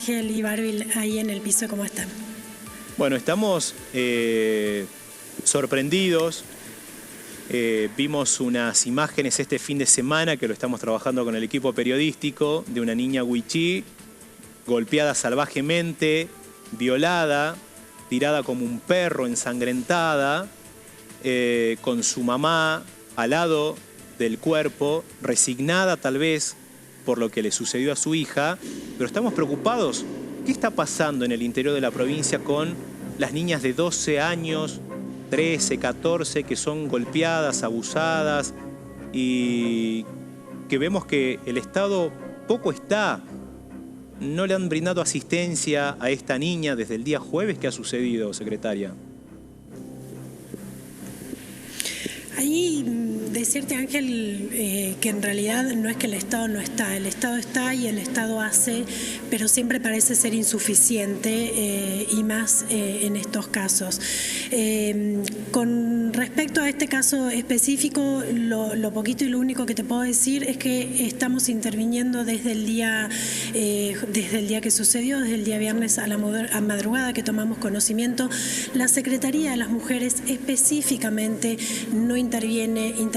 Ángel y Barbie ahí en el piso, ¿cómo están? Bueno, estamos sorprendidos. Vimos unas imágenes este fin de semana que lo estamos trabajando con el equipo periodístico de una niña wichí golpeada salvajemente, violada, tirada como un perro, ensangrentada, con su mamá al lado del cuerpo, resignada tal vez por lo que le sucedió a su hija, pero estamos preocupados. ¿Qué está pasando en el interior de la provincia con las niñas de 12 años, 13, 14, que son golpeadas, abusadas y que vemos que el Estado poco está? No le han brindado asistencia a esta niña desde el día jueves. ¿Qué ha sucedido, secretaria? Ahí decirte, Ángel, que en realidad no es que el Estado no está, el Estado está y el Estado hace, pero siempre parece ser insuficiente y más en estos casos. Con respecto a este caso específico, lo poquito y lo único que te puedo decir es que estamos interviniendo desde el día que sucedió, desde el día viernes a madrugada que tomamos conocimiento. La Secretaría de las Mujeres específicamente no interviene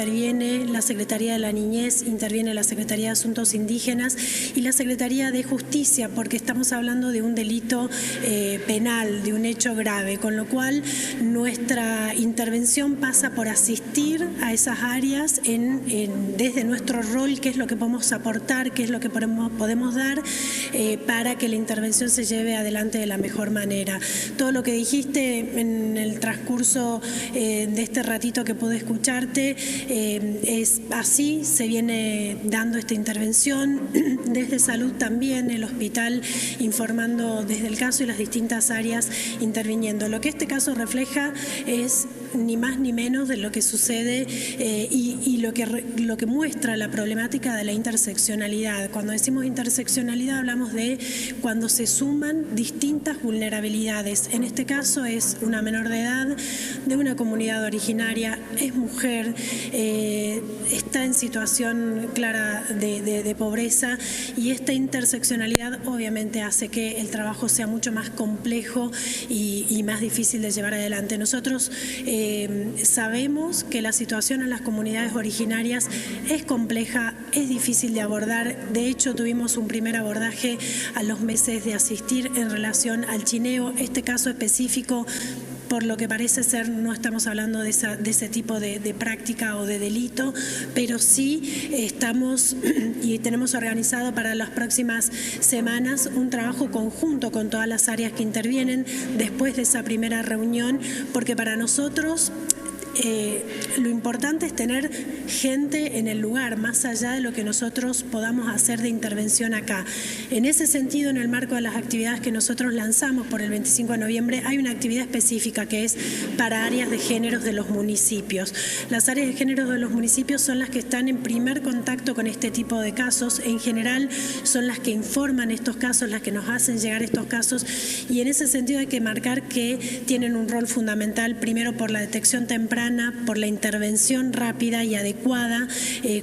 la Secretaría de la Niñez, interviene la Secretaría de Asuntos Indígenas y la Secretaría de Justicia, porque estamos hablando de un delito penal, de un hecho grave, con lo cual nuestra intervención pasa por asistir a esas áreas desde nuestro rol, qué es lo que podemos aportar, qué es lo que podemos dar para que la intervención se lleve adelante de la mejor manera. Todo lo que dijiste en el transcurso de este ratito que pude escucharte, es así, se viene dando esta intervención. Desde salud también, el hospital informando desde el caso y las distintas áreas interviniendo. Lo que este caso refleja es ni más ni menos de lo que sucede y lo que muestra la problemática de la interseccionalidad. Cuando decimos interseccionalidad hablamos de cuando se suman distintas vulnerabilidades. En este caso es una menor de edad, de una comunidad originaria, es mujer, está en situación clara de pobreza, y esta interseccionalidad obviamente hace que el trabajo sea mucho más complejo y más difícil de llevar adelante. Nosotros sabemos que la situación en las comunidades originarias es compleja, es difícil de abordar. De hecho, tuvimos un primer abordaje a los meses de asistir en relación al chineo. Este caso específico, por lo que parece ser, no estamos hablando de ese tipo de práctica o de delito, pero sí estamos y tenemos organizado para las próximas semanas un trabajo conjunto con todas las áreas que intervienen después de esa primera reunión, porque para nosotros lo importante es tener gente en el lugar, más allá de lo que nosotros podamos hacer de intervención acá. En ese sentido, en el marco de las actividades que nosotros lanzamos por el 25 de noviembre, hay una actividad específica que es para áreas de géneros de los municipios. Las áreas de géneros de los municipios son las que están en primer contacto con este tipo de casos. En general, son las que informan estos casos, las que nos hacen llegar estos casos, y en ese sentido hay que marcar que tienen un rol fundamental, primero por la detección temprana, por la intervención rápida y adecuada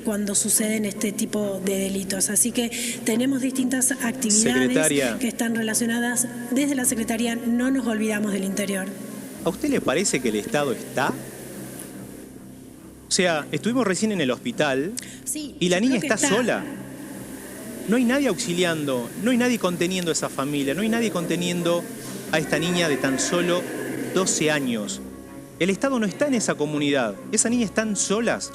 cuando suceden este tipo de delitos. Así que tenemos distintas actividades que están relacionadas. Desde la Secretaría no nos olvidamos del interior. ¿A usted le parece que el Estado está? O sea, estuvimos recién en el hospital, sí, y la niña está sola. No hay nadie auxiliando, no hay nadie conteniendo a esa familia, no hay nadie conteniendo a esta niña de tan solo 12 años. El Estado no está en esa comunidad. Esas niñas están solas.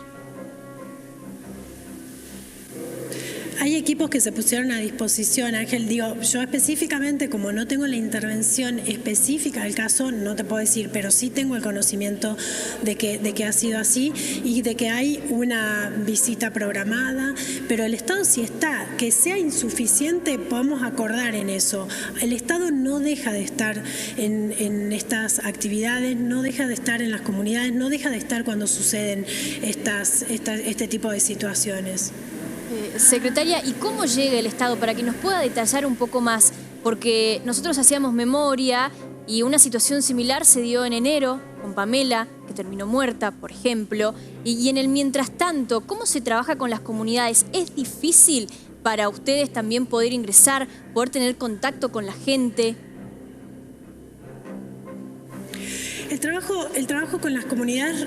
Hay equipos que se pusieron a disposición, Ángel. Digo, yo específicamente, como no tengo la intervención específica del caso, no te puedo decir, pero sí tengo el conocimiento de que ha sido así y de que hay una visita programada, pero el Estado sí está. Que sea insuficiente, podemos acordar en eso. El Estado no deja de estar en estas actividades, no deja de estar en las comunidades, no deja de estar cuando suceden este tipo de situaciones. Secretaria, ¿y cómo llega el Estado? Para que nos pueda detallar un poco más, porque nosotros hacíamos memoria y una situación similar se dio en enero con Pamela, que terminó muerta, por ejemplo, y en el mientras tanto, ¿cómo se trabaja con las comunidades? ¿Es difícil para ustedes también poder ingresar, poder tener contacto con la gente? El trabajo con las comunidades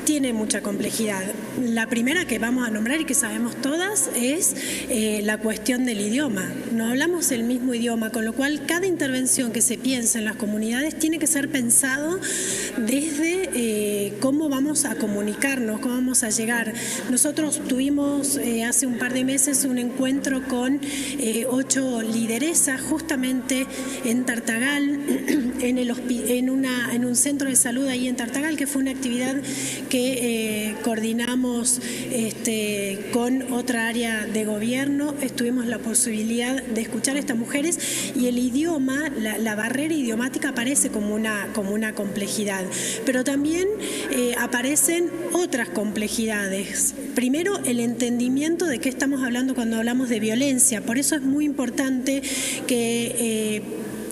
tiene mucha complejidad. La primera que vamos a nombrar y que sabemos todas es la cuestión del idioma. No hablamos el mismo idioma, con lo cual cada intervención que se piensa en las comunidades tiene que ser pensado desde cómo vamos a comunicarnos, cómo vamos a llegar. Nosotros tuvimos hace un par de meses un encuentro con 8 lideresas justamente en Tartagal, en un centro de salud ahí en Tartagal, que fue una actividad que coordinamos con otra área de gobierno. Tuvimos la posibilidad de escuchar a estas mujeres y el idioma, la barrera idiomática aparece como una complejidad, pero también aparecen otras complejidades. Primero, el entendimiento de qué estamos hablando cuando hablamos de violencia. Por eso es muy importante que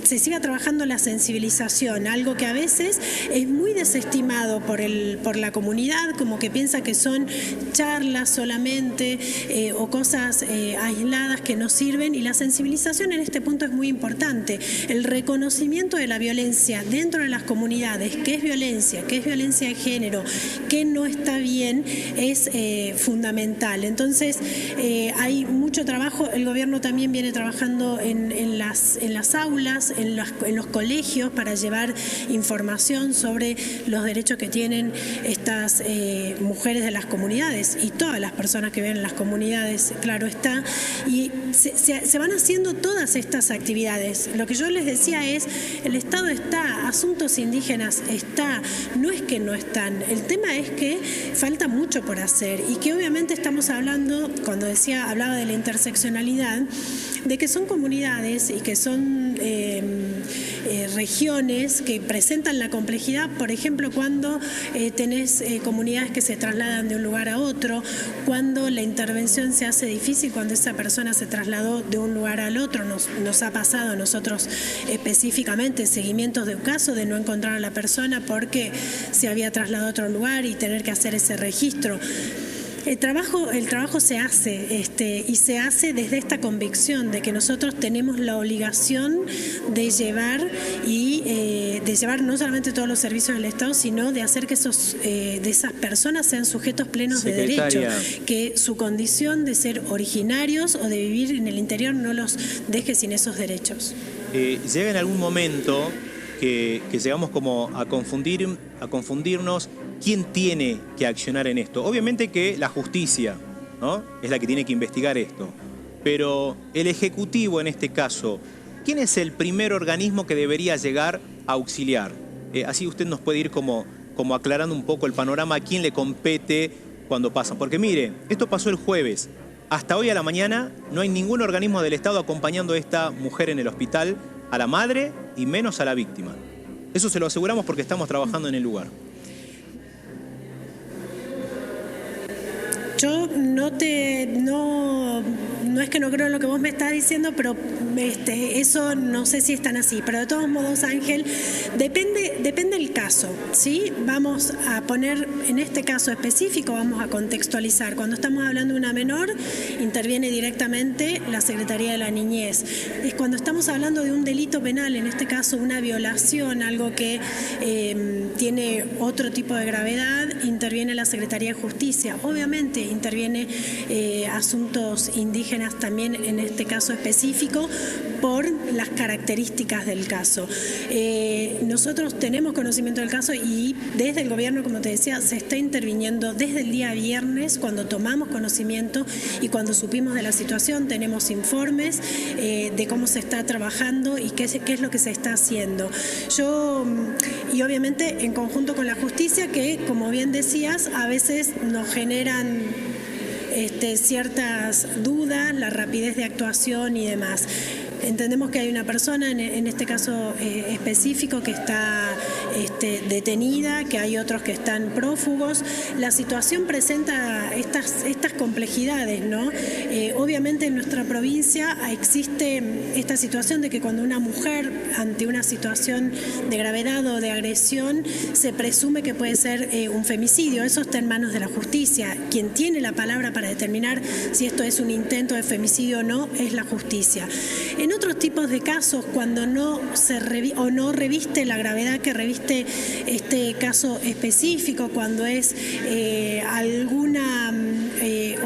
se siga trabajando la sensibilización, algo que a veces es muy desestimado por la comunidad, como que piensa que son charlas solamente o cosas aisladas que no sirven, y la sensibilización en este punto es muy importante. El reconocimiento de la violencia dentro de las comunidades, qué es violencia de género, qué no está bien, es fundamental. Entonces hay mucho trabajo. El gobierno también viene trabajando en las aulas, en los colegios, para llevar información sobre los derechos que tienen estas mujeres de las comunidades y todas las personas que viven en las comunidades, claro está. Y se van haciendo todas estas actividades. Lo que yo les decía es, el Estado está, asuntos indígenas está, no es que no están. El tema es que falta mucho por hacer y que obviamente estamos hablando, cuando hablaba de la interseccionalidad, de que son comunidades y que son regiones que presentan la complejidad, por ejemplo, cuando tenés comunidades que se trasladan de un lugar a otro, cuando la intervención se hace difícil, cuando esa persona se trasladó de un lugar al otro. Nos ha pasado a nosotros específicamente seguimientos de un caso de no encontrar a la persona porque se había trasladado a otro lugar y tener que hacer ese registro. El trabajo se hace y se hace desde esta convicción de que nosotros tenemos la obligación de llevar no solamente todos los servicios del Estado, sino de hacer que de esas personas sean sujetos plenos de derecho, que su condición de ser originarios o de vivir en el interior no los deje sin esos derechos. Llega en algún momento que llegamos como a confundirnos. ¿Quién tiene que accionar en esto? Obviamente que la justicia, ¿no?, es la que tiene que investigar esto. Pero el Ejecutivo en este caso, ¿quién es el primer organismo que debería llegar a auxiliar? Así usted nos puede ir como aclarando un poco el panorama, a quién le compete cuando pasan. Porque mire, esto pasó el jueves. Hasta hoy a la mañana no hay ningún organismo del Estado acompañando a esta mujer en el hospital, a la madre y menos a la víctima. Eso se lo aseguramos porque estamos trabajando en el lugar. Yo no es que no creo en lo que vos me estás diciendo, pero eso no sé si es tan así. Pero de todos modos, Ángel, depende del caso, ¿sí? Vamos a poner, en este caso específico, vamos a contextualizar. Cuando estamos hablando de una menor, interviene directamente la Secretaría de la Niñez. Es cuando estamos hablando de un delito penal, en este caso una violación, algo que tiene otro tipo de gravedad, interviene la Secretaría de Justicia. Obviamente interviene asuntos indígenas también en este caso específico por las características del caso. Nosotros tenemos conocimiento del caso y desde el gobierno, como te decía, se está interviniendo desde el día viernes, cuando tomamos conocimiento y cuando supimos de la situación. Tenemos informes de cómo se está trabajando y qué es lo que se está haciendo. Y obviamente en conjunto con la justicia, que como bien decías, a veces nos generan ciertas dudas, la rapidez de actuación y demás. Entendemos que hay una persona, en este caso específico, que está detenida, que hay otros que están prófugos. La situación presenta estas complejidades, ¿no? Obviamente en nuestra provincia existe esta situación de que cuando una mujer, ante una situación de gravedad o de agresión, se presume que puede ser un femicidio. Eso está en manos de la justicia. Quien tiene la palabra para determinar si esto es un intento de femicidio o no es la justicia. En otros tipos de casos, cuando no reviste la gravedad que reviste este caso específico, cuando es alguna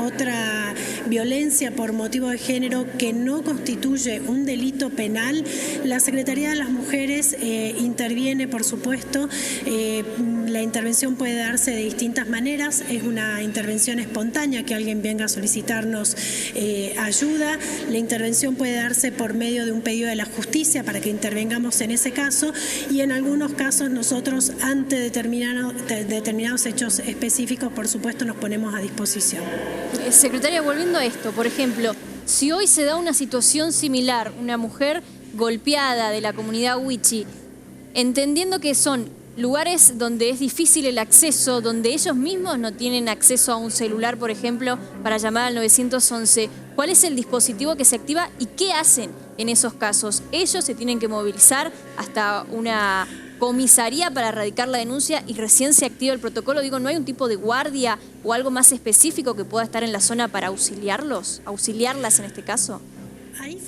otra violencia por motivo de género que no constituye un delito penal, la Secretaría de las Mujeres interviene, por supuesto. La intervención puede darse de distintas maneras. Es una intervención espontánea, que alguien venga a solicitarnos ayuda. La intervención puede darse por medio de un pedido de la justicia para que intervengamos en ese caso, y en algunos casos nosotros, ante determinados hechos específicos, por supuesto, nos ponemos a disposición. Secretaria, volviendo a esto, por ejemplo, si hoy se da una situación similar, una mujer golpeada de la comunidad wichí, entendiendo que son lugares donde es difícil el acceso, donde ellos mismos no tienen acceso a un celular, por ejemplo, para llamar al 911, ¿cuál es el dispositivo que se activa y qué hacen en esos casos? Ellos se tienen que movilizar hasta una comisaría para erradicar la denuncia y recién se activa el protocolo. Digo, ¿no hay un tipo de guardia o algo más específico que pueda estar en la zona para auxiliarlas en este caso? Ahí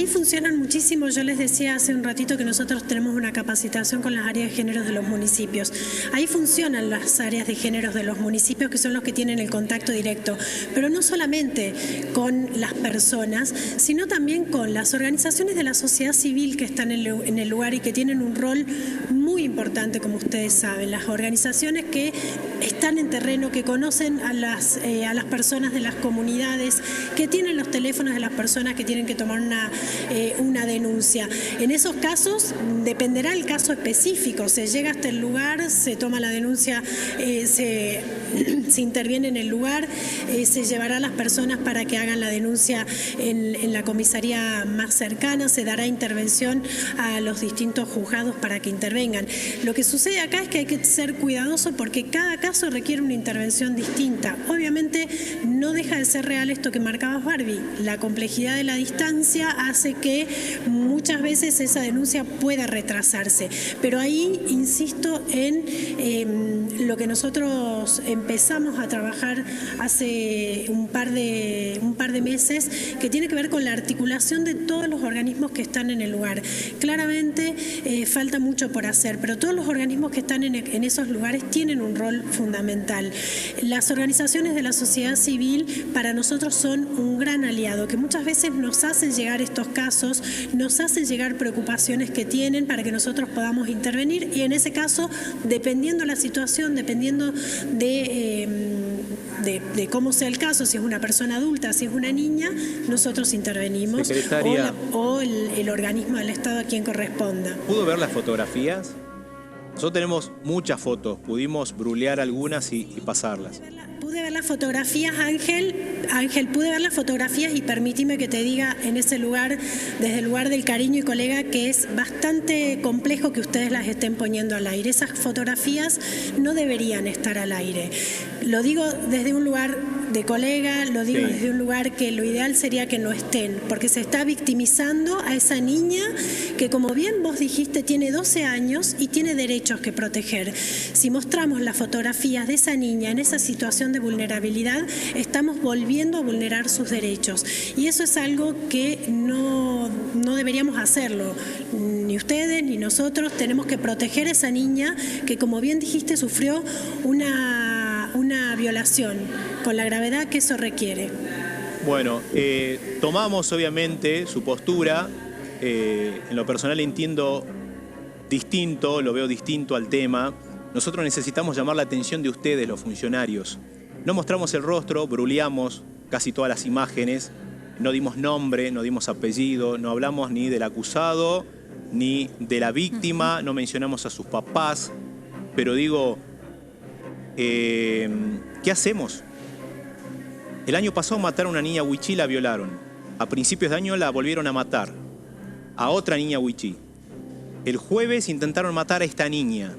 funcionan muchísimo. Yo les decía hace un ratito que nosotros tenemos una capacitación con las áreas de géneros de los municipios. Ahí funcionan las áreas de géneros de los municipios, que son los que tienen el contacto directo, pero no solamente con las personas, sino también con las organizaciones de la sociedad civil que están en el lugar y que tienen un rol muy importante, como ustedes saben. Las organizaciones que están en terreno, que conocen a las personas de las comunidades, que tienen los teléfonos de las personas que tienen que tomar una denuncia. En esos casos dependerá el caso específico. Se llega hasta el lugar, se toma la denuncia, se interviene en el lugar, se llevará a las personas para que hagan la denuncia en la comisaría más cercana, se dará intervención a los distintos juzgados para que intervengan. Lo que sucede acá es que hay que ser cuidadoso porque cada caso requiere una intervención distinta. Obviamente no deja de ser real esto que marcabas, Barbie. La complejidad de la distancia hace que muchas veces esa denuncia pueda retrasarse. Pero ahí insisto en lo que nosotros empezamos a trabajar hace un par de meses, que tiene que ver con la articulación de todos los organismos que están en el lugar. Claramente falta mucho por hacer, pero todos los organismos que están en esos lugares tienen un rol fundamental. Las organizaciones de la sociedad civil para nosotros son un gran aliado, que muchas veces nos hacen llegar estos casos, nos hacen llegar preocupaciones que tienen para que nosotros podamos intervenir, y en ese caso, dependiendo la situación, dependiendo de cómo sea el caso, si es una persona adulta, si es una niña, nosotros intervenimos, o el organismo del Estado a quien corresponda. ¿Pudo ver las fotografías? Nosotros tenemos muchas fotos, pudimos brulear algunas y pasarlas. Pude ver las fotografías, Ángel, pude ver las fotografías y permíteme que te diga en ese lugar, desde el lugar del cariño y colega, que es bastante complejo que ustedes las estén poniendo al aire. Esas fotografías no deberían estar al aire. Lo digo desde un lugar de colega, lo digo desde un lugar que lo ideal sería que no estén, porque se está victimizando a esa niña que, como bien vos dijiste, tiene 12 años y tiene derechos que proteger. Si mostramos las fotografías de esa niña en esa situación de vulnerabilidad, estamos volviendo a vulnerar sus derechos. Y eso es algo que no deberíamos hacerlo. Ni ustedes ni nosotros. Tenemos que proteger a esa niña que, como bien dijiste, sufrió una violación con la gravedad que eso requiere. Bueno, tomamos obviamente su postura. En lo personal entiendo distinto, lo veo distinto al tema. Nosotros necesitamos llamar la atención de ustedes, los funcionarios. No mostramos el rostro, bruleamos casi todas las imágenes, no dimos nombre, no dimos apellido, no hablamos ni del acusado, ni de la víctima, no mencionamos a sus papás, pero digo, ¿qué hacemos? El año pasado mataron a una niña wichí, la violaron. A principios de año la volvieron a matar, a otra niña wichí. El jueves intentaron matar a esta niña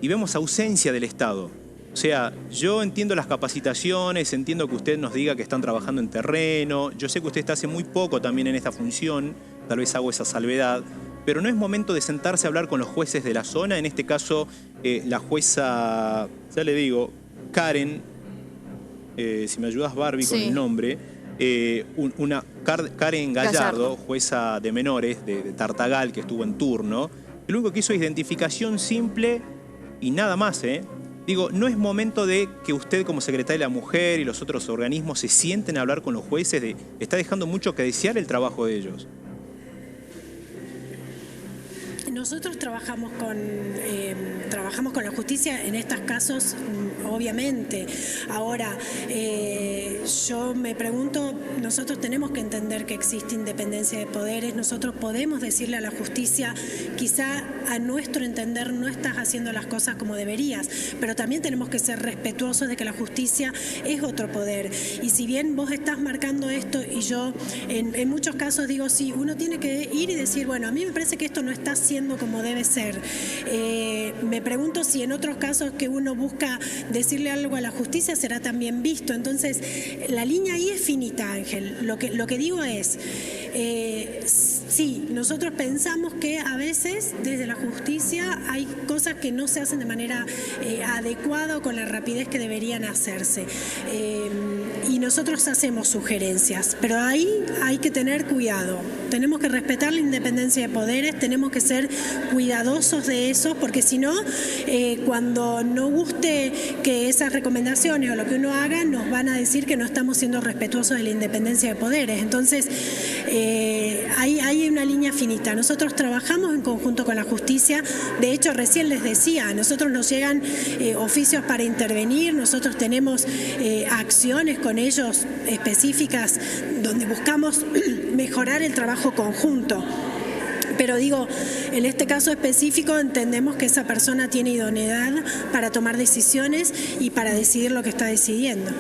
y vemos ausencia del Estado. O sea, yo entiendo las capacitaciones, entiendo que usted nos diga que están trabajando en terreno, yo sé que usted está hace muy poco también en esta función, tal vez hago esa salvedad, pero no es momento de sentarse a hablar con los jueces de la zona, en este caso la jueza, ya le digo, Karen, si me ayudas Barbie con el nombre, Karen Gallardo, jueza de menores de Tartagal, que estuvo en turno, lo único que hizo es identificación simple y nada más, Digo, no es momento de que usted como secretaria de la Mujer y los otros organismos se sienten a hablar con los jueces, está dejando mucho que desear el trabajo de ellos. Nosotros trabajamos con la justicia en estos casos, obviamente. Ahora, yo me pregunto, nosotros tenemos que entender que existe independencia de poderes, nosotros podemos decirle a la justicia, quizá a nuestro entender no estás haciendo las cosas como deberías, pero también tenemos que ser respetuosos de que la justicia es otro poder. Y si bien vos estás marcando esto y yo en muchos casos digo, sí, uno tiene que ir y decir, bueno, a mí me parece que esto no está siendo como debe ser. Me pregunto si en otros casos que uno busca decirle algo a la justicia será también visto. Entonces, la línea ahí es finita, Ángel. Lo que digo es, sí, nosotros pensamos que a veces desde la justicia hay cosas que no se hacen de manera adecuada o con la rapidez que deberían hacerse. Y nosotros hacemos sugerencias, pero ahí hay que tener cuidado. Tenemos que respetar la independencia de poderes, tenemos que ser cuidadosos de eso, porque si no, cuando no guste que esas recomendaciones o lo que uno haga, nos van a decir que no estamos siendo respetuosos de la independencia de poderes. Entonces, hay una línea finita. Nosotros trabajamos en conjunto con la justicia. De hecho, recién les decía, a nosotros nos llegan oficios para intervenir, nosotros tenemos acciones con ellos específicas donde buscamos mejorar el trabajo conjunto. Pero digo, en este caso específico entendemos que esa persona tiene idoneidad para tomar decisiones y para decidir lo que está decidiendo.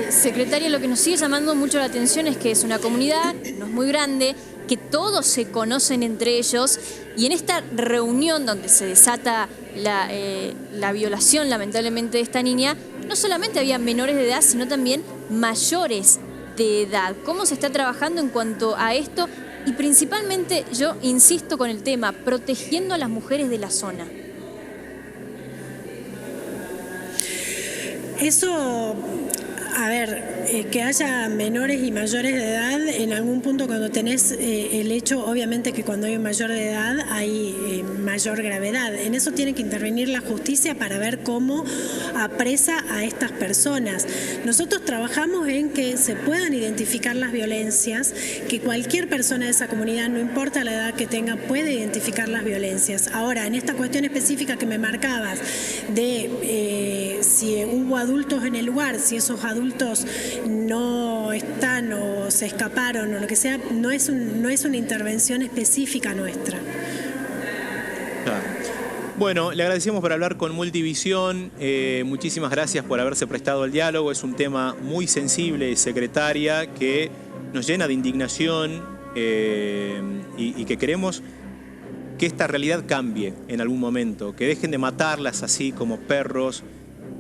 Secretaria, lo que nos sigue llamando mucho la atención es que es una comunidad, no es muy grande, que todos se conocen entre ellos y en esta reunión donde se desata la violación lamentablemente de esta niña, no solamente había menores de edad, sino también mayores de edad. ¿Cómo se está trabajando en cuanto a esto? Y principalmente, yo insisto con el tema, protegiendo a las mujeres de la zona. Eso, a ver, que haya menores y mayores de edad, en algún punto cuando tenés el hecho, obviamente que cuando hay un mayor de edad hay mayor gravedad. En eso tiene que intervenir la justicia para ver cómo apresa a estas personas. Nosotros trabajamos en que se puedan identificar las violencias, que cualquier persona de esa comunidad, no importa la edad que tenga, puede identificar las violencias. Ahora, en esta cuestión específica que me marcabas, de si hubo adultos en el lugar, si esos adultos no están o se escaparon o lo que sea, no es una intervención específica nuestra. Claro. Bueno, le agradecemos por hablar con Multivisión, muchísimas gracias por haberse prestado al diálogo, es un tema muy sensible, secretaria, que nos llena de indignación y que queremos que esta realidad cambie en algún momento, que dejen de matarlas así como perros.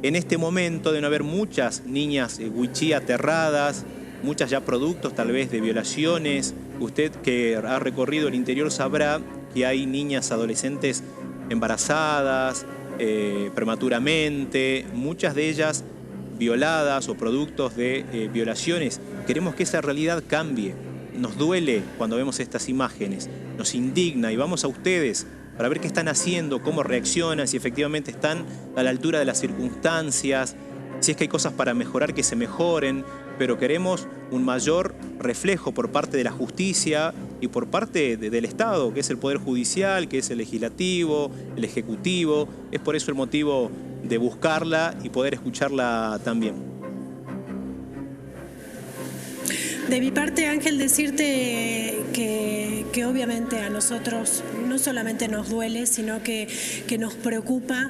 En este momento deben haber muchas niñas wichí aterradas, muchas ya productos tal vez de violaciones. Usted que ha recorrido el interior sabrá que hay niñas adolescentes embarazadas prematuramente, muchas de ellas violadas o productos de violaciones. Queremos que esa realidad cambie. Nos duele cuando vemos estas imágenes, nos indigna y vamos a ustedes para ver qué están haciendo, cómo reaccionan, si efectivamente están a la altura de las circunstancias, si es que hay cosas para mejorar, que se mejoren, pero queremos un mayor reflejo por parte de la justicia y por parte del Estado, que es el Poder Judicial, que es el Legislativo, el Ejecutivo. Es por eso el motivo de buscarla y poder escucharla también. De mi parte, Ángel, decirte que obviamente a nosotros no solamente nos duele, sino que nos preocupa.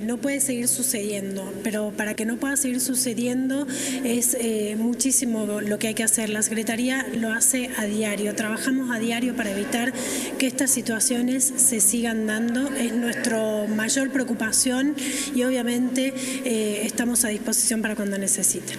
No puede seguir sucediendo, pero para que no pueda seguir sucediendo es muchísimo lo que hay que hacer. La Secretaría lo hace a diario, trabajamos a diario para evitar que estas situaciones se sigan dando. Es nuestra mayor preocupación y obviamente estamos a disposición para cuando necesiten.